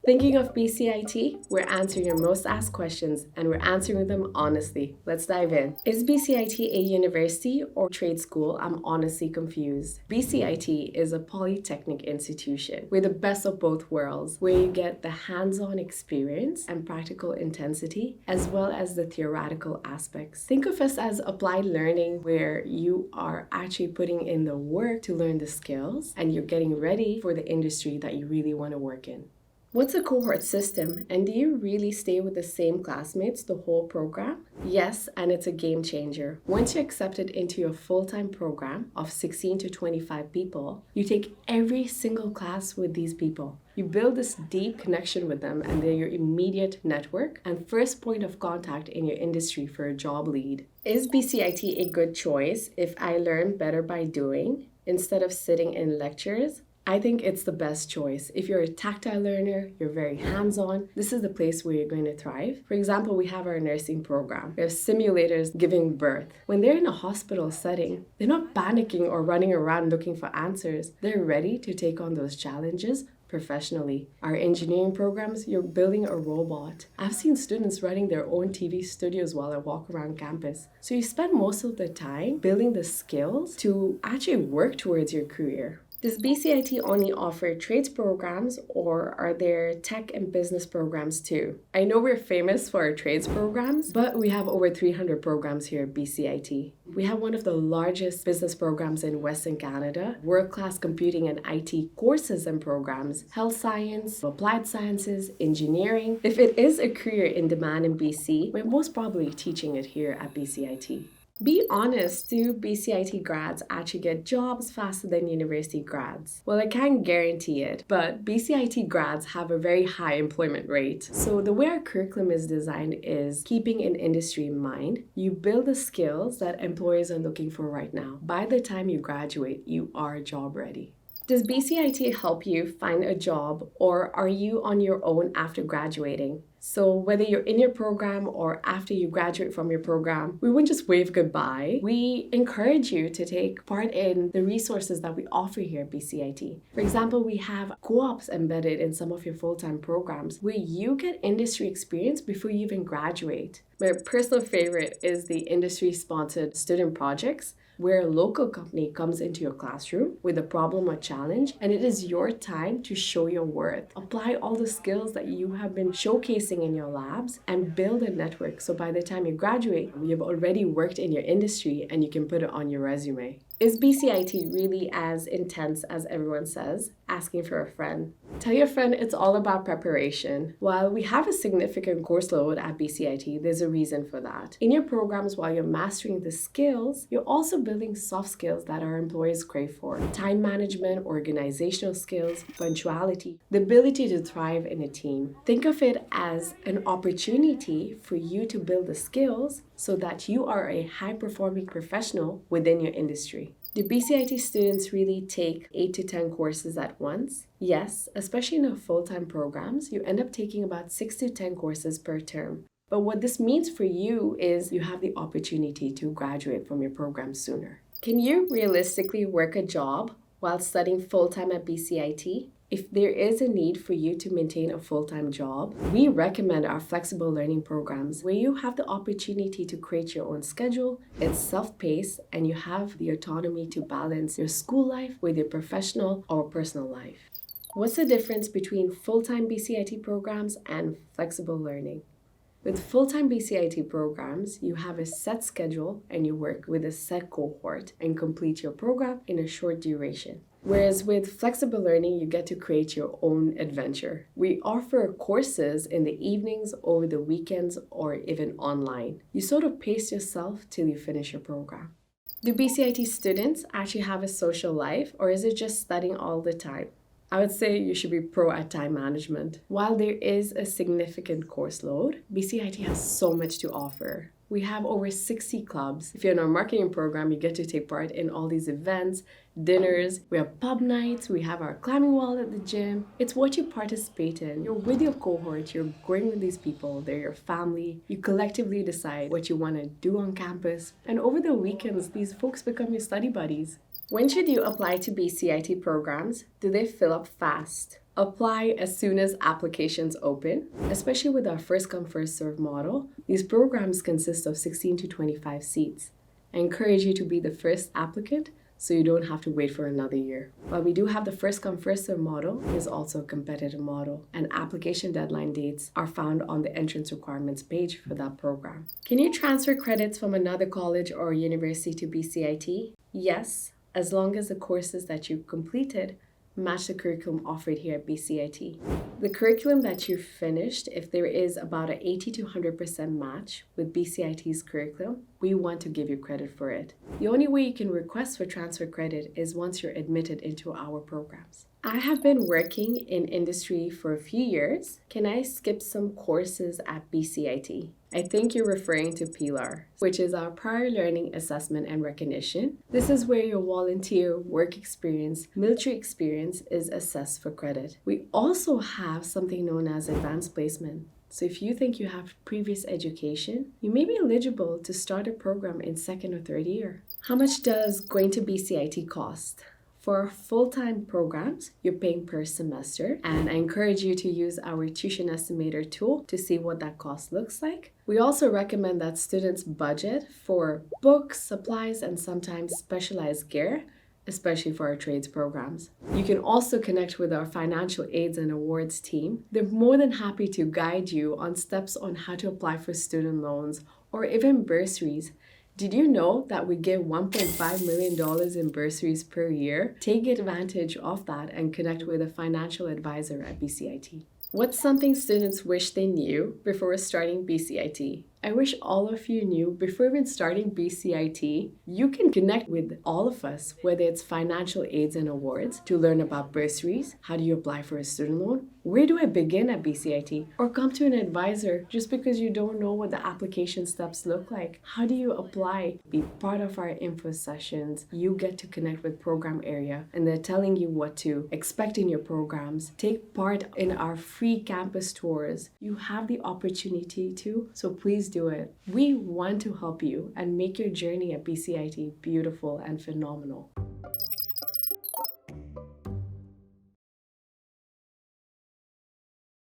Thinking of BCIT? We're answering your most asked questions and we're answering them honestly. Let's dive in. Is BCIT a university or trade school? I'm honestly confused. BCIT is a polytechnic institution. We're the best of both worlds, where you get the hands-on experience and practical intensity, as well as the theoretical aspects. Think of us as applied learning, where you are actually putting in the work to learn the skills and you're getting ready for the industry that you really want to work in. What's a cohort system, and do you really stay with the same classmates the whole program? Yes, and it's a game changer. Once you're accepted into your full-time program of 16 to 25 people, you take every single class with these people. You build this deep connection with them, and they're your immediate network and first point of contact in your industry for a job lead. Is BCIT a good choice if I learn better by doing instead of sitting in lectures? I think it's the best choice. If you're a tactile learner, you're very hands-on, this is the place where you're going to thrive. For example, we have our nursing program. We have simulators giving birth. When they're in a hospital setting, they're not panicking or running around looking for answers. They're ready to take on those challenges professionally. Our engineering programs, you're building a robot. I've seen students running their own TV studios while I walk around campus. So you spend most of the time building the skills to actually work towards your career. Does BCIT only offer trades programs, or are there tech and business programs too? I know we're famous for our trades programs, but we have over 300 programs here at BCIT. We have one of the largest business programs in Western Canada, world-class computing and IT courses and programs, health science, applied sciences, engineering. If it is a career in demand in BC, we're most probably teaching it here at BCIT. Be honest, do BCIT grads actually get jobs faster than university grads? Well, I can't guarantee it, but BCIT grads have a very high employment rate. So the way our curriculum is designed is keeping an industry in mind. You build the skills that employers are looking for right now. By the time you graduate, you are job ready. Does BCIT help you find a job, or are you on your own after graduating? So whether you're in your program or after you graduate from your program, we wouldn't just wave goodbye. We encourage you to take part in the resources that we offer here at BCIT. For example, we have co-ops embedded in some of your full-time programs where you get industry experience before you even graduate. My personal favorite is the industry-sponsored student projects, where a local company comes into your classroom with a problem or challenge, and it is your time to show your worth. Apply all the skills that you have been showcasing in your labs and build a network, so by the time you graduate, you've already worked in your industry and you can put it on your resume. Is BCIT really as intense as everyone says? Asking for a friend. Tell your friend it's all about preparation. While we have a significant course load at BCIT, there's a reason for that. In your programs, while you're mastering the skills, you're also building soft skills that our employers crave for. Time management, organizational skills, punctuality, the ability to thrive in a team. Think of it as an opportunity for you to build the skills so that you are a high-performing professional within your industry. Do BCIT students really take 8 to 10 courses at once? Yes, especially in our full-time programs, you end up taking about 6 to 10 courses per term. But what this means for you is you have the opportunity to graduate from your program sooner. Can you realistically work a job while studying full-time at BCIT? If there is a need for you to maintain a full-time job, we recommend our flexible learning programs where you have the opportunity to create your own schedule, it's self-paced, and you have the autonomy to balance your school life with your professional or personal life. What's the difference between full-time BCIT programs and flexible learning? With full-time BCIT programs, you have a set schedule and you work with a set cohort and complete your program in a short duration. Whereas with flexible learning, you get to create your own adventure. We offer courses in the evenings, over the weekends, or even online. You sort of pace yourself till you finish your program. Do BCIT students actually have a social life, or is it just studying all the time? I would say you should be pro at time management. While there is a significant course load, BCIT has so much to offer. We have over 60 clubs. If you're in our marketing program, you get to take part in all these events, dinners, we have pub nights, we have our climbing wall at the gym. It's what you participate in. You're with your cohort, you're growing with these people, they're your family. You collectively decide what you want to do on campus. And over the weekends, these folks become your study buddies. When should you apply to BCIT programs? Do they fill up fast? Apply as soon as applications open. Especially with our first come first serve model, these programs consist of 16 to 25 seats. I encourage you to be the first applicant so you don't have to wait for another year. While we do have the first come first serve model, it is also a competitive model, and application deadline dates are found on the entrance requirements page for that program. Can you transfer credits from another college or university to BCIT? Yes, as long as the courses that you completed match the curriculum offered here at BCIT. The curriculum that you finished, if there is about an 80 to 100% match with BCIT's curriculum, we want to give you credit for it. The only way you can request for transfer credit is once you're admitted into our programs. I have been working in industry for a few years. Can I skip some courses at BCIT? I think you're referring to PLAR, which is our Prior Learning Assessment and Recognition. This is where your volunteer, work experience, military experience is assessed for credit. We also have something known as Advanced Placement. So if you think you have previous education, you may be eligible to start a program in second or third year. How much does going to BCIT cost? For full-time programs, you're paying per semester, and I encourage you to use our tuition estimator tool to see what that cost looks like. We also recommend that students budget for books, supplies, and sometimes specialized gear, especially for our trades programs. You can also connect with our financial aids and awards team. They're more than happy to guide you on steps on how to apply for student loans or even bursaries. Did you know that we give $1.5 million in bursaries per year? Take advantage of that and connect with a financial advisor at BCIT. What's something students wish they knew before starting BCIT? I wish all of you knew before even starting BCIT, you can connect with all of us, whether it's financial aids and awards, to learn about bursaries, how do you apply for a student loan, where do I begin at BCIT, or come to an advisor just because you don't know what the application steps look like. How do you apply? Be part of our info sessions. You get to connect with program area, and they're telling you what to expect in your programs. Take part in our free campus tours. You have the opportunity to, so please do it. We want to help you and make your journey at BCIT beautiful and phenomenal.